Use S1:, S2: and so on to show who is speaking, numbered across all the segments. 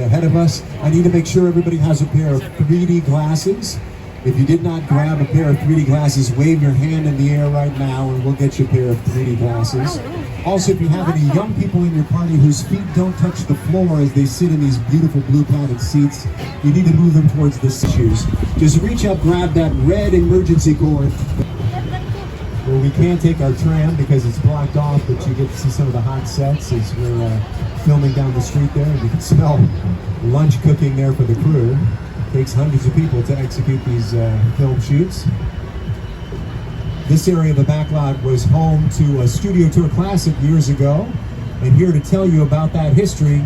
S1: ahead of us. I need to make sure everybody has a pair of 3D glasses. If you did not grab a pair of 3D glasses, wave your hand in the air right now and we'll get you a pair of 3D glasses. Also, if you have any young people in your party whose feet don't touch the floor as they sit in these beautiful blue padded seats, you need to move them towards the shoes. Just reach up, grab that red emergency cord. Well, we can't take our tram because it's blocked off, but you get to see some of the hot sets as we're filming down the street there. And you can smell lunch cooking there for the crew. Takes hundreds of people to execute these film shoots. This area of the backlot was home to a Studio Tour Classic years ago, and here to tell you about that history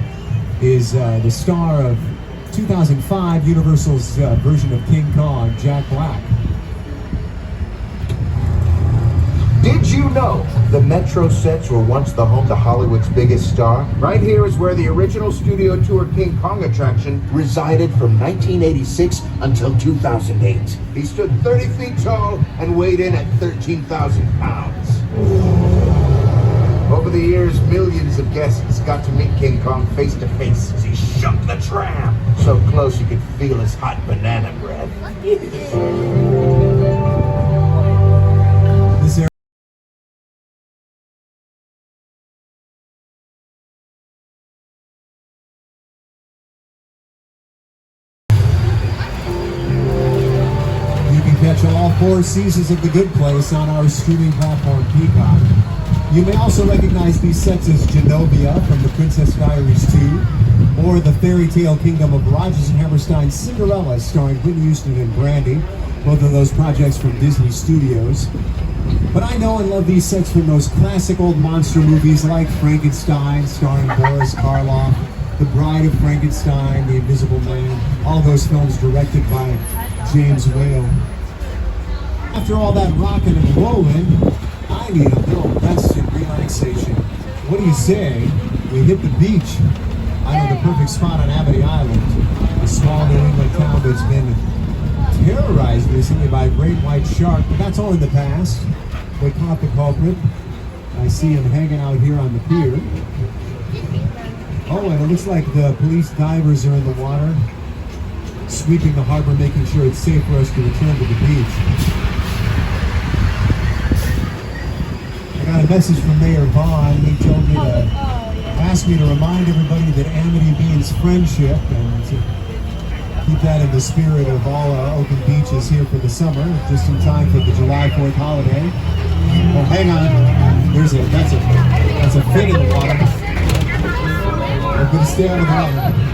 S1: is the star of 2005 Universal's version of King Kong, Jack Black.
S2: Did you know the Metro sets were once the home to Hollywood's biggest star? Right here is where the original Studio Tour King Kong attraction resided from 1986 until 2008. He stood 30 feet tall and weighed in at 13,000 pounds. Over the years, millions of guests got to meet King Kong face to face as he shook the tram. So close you could feel his hot banana breath.
S1: Catch all 4 seasons of The Good Place on our streaming platform, Peacock. You may also recognize these sets as Genovia from The Princess Diaries 2, or the fairy tale kingdom of Rodgers and Hammerstein's Cinderella, starring Whitney Houston and Brandy, both of those projects from Disney Studios. But I know and love these sets from those classic old monster movies like Frankenstein, starring Boris Karloff, The Bride of Frankenstein, The Invisible Man, all those films directed by James Whale. After all that rocking and rolling, I need a little rest and relaxation. What do you say we hit the beach? I know the perfect spot on Amity Island, a small New England town that's been terrorized recently by a great white shark, but that's all in the past. They caught the culprit. I see him hanging out here on the pier. Oh, and it looks like the police divers are in the water, sweeping the harbor, making sure it's safe for us to return to the beach. I got a message from Mayor Vaughn. He told me to ask me to remind everybody that amity means friendship, and to keep that in the spirit of all our open beaches here for the summer, just in time for the July 4th holiday. Oh, hang on. That's a fin in the water. We're going to stay out of the water.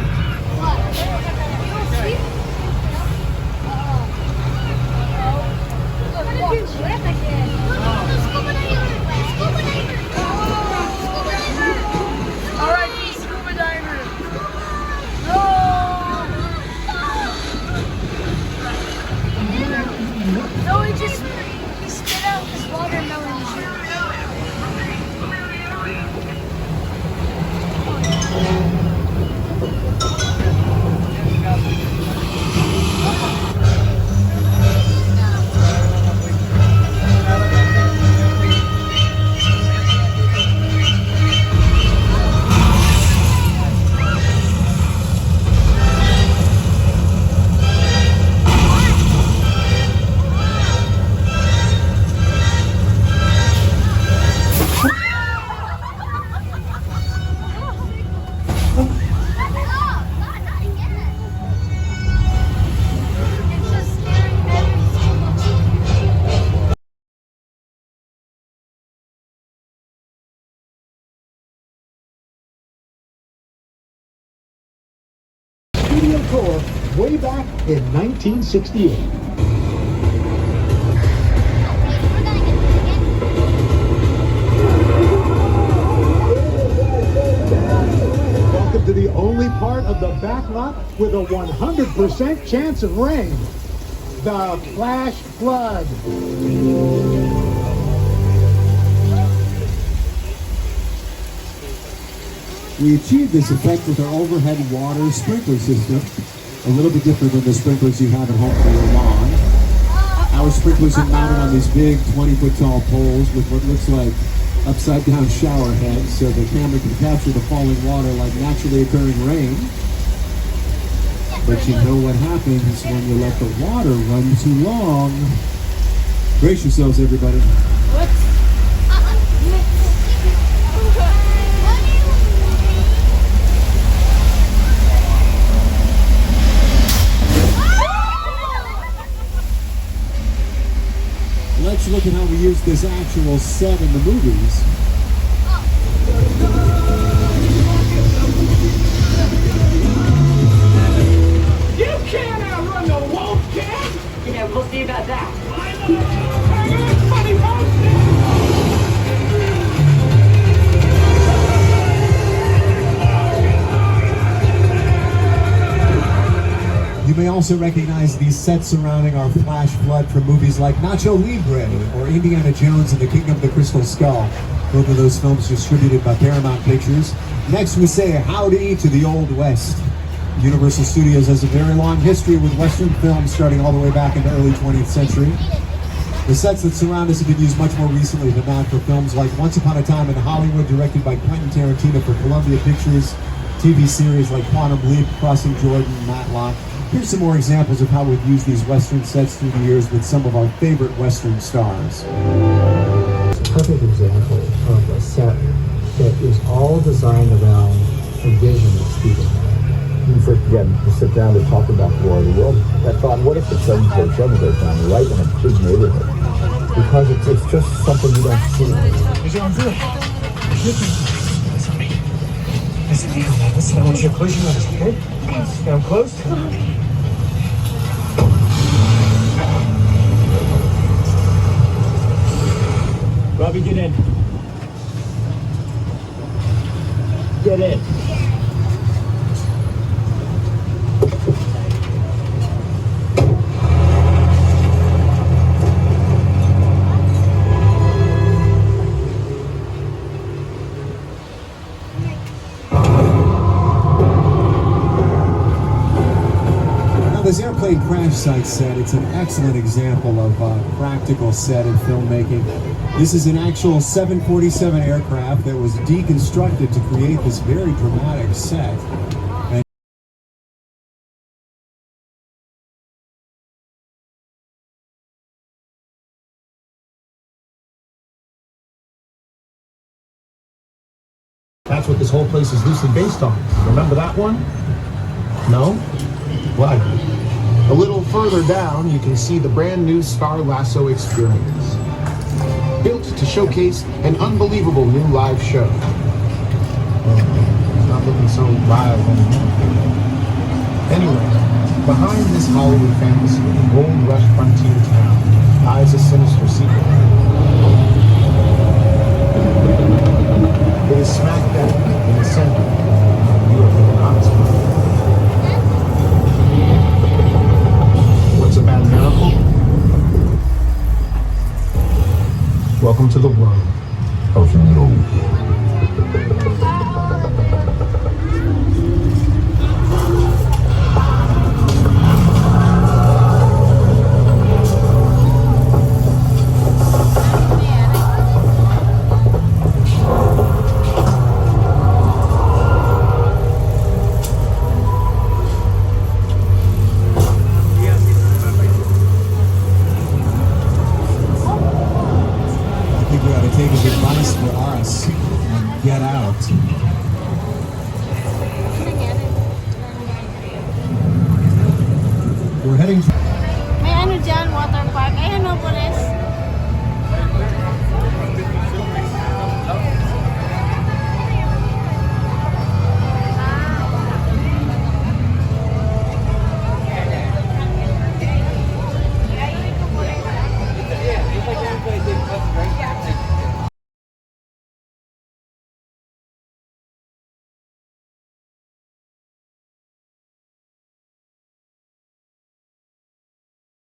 S1: Tour way back in 1968. Welcome to the only part of the backlot with a 100% chance of rain, the flash flood. We achieved this effect with our overhead water sprinkler system, a little bit different than the sprinklers you have at home for your lawn. Our sprinklers are mounted on these big 20-foot tall poles with what looks like upside-down shower heads, so the camera can capture the falling water like naturally occurring rain. But you know what happens when you let the water run too long. Brace yourselves, everybody. Let's look at how we use this actual set in the movies.
S3: You can't outrun the wolf, kid!
S4: Yeah, we'll see about that.
S3: Funny monster!
S1: You may also recognize these sets surrounding our flash flood from movies like Nacho Libre or Indiana Jones and the Kingdom of the Crystal Skull. Both of those films distributed by Paramount Pictures. Next we say howdy to the Old West. Universal Studios has a very long history with Western films starting all the way back in the early 20th century. The sets that surround us have been used much more recently than that for films like Once Upon a Time in Hollywood, directed by Quentin Tarantino for Columbia Pictures, TV series like Quantum Leap, Crossing Jordan, Matlock. Here's some more examples of how we've used these Western sets through the years with some of our favorite Western stars.
S5: It's a perfect example of a set that is all designed around a vision that Stephen had.
S6: When we first began to sit down to talk about War of the World, I thought, what if the Seven goes down right in a big neighborhood? Because it's just something you don't see.
S5: Listen, I want you to close your eyes, okay? Now close.
S3: Robbie, get in. Get in.
S1: This airplane crash site set, it's an excellent example of practical set in filmmaking. This is an actual 747 aircraft that was deconstructed to create this very dramatic set. And
S2: That's what this whole place is loosely based on. Remember that one? No? What? A little further down, you can see the brand new Star Lasso experience. Built to showcase an unbelievable new live show. It's not looking so live anymore. Anyway, behind this Hollywood fantasy, gold rush frontier town, lies a sinister secret. It is smack dab in the center of the European hotspot. What's a bad miracle? Welcome to the world, Ocean.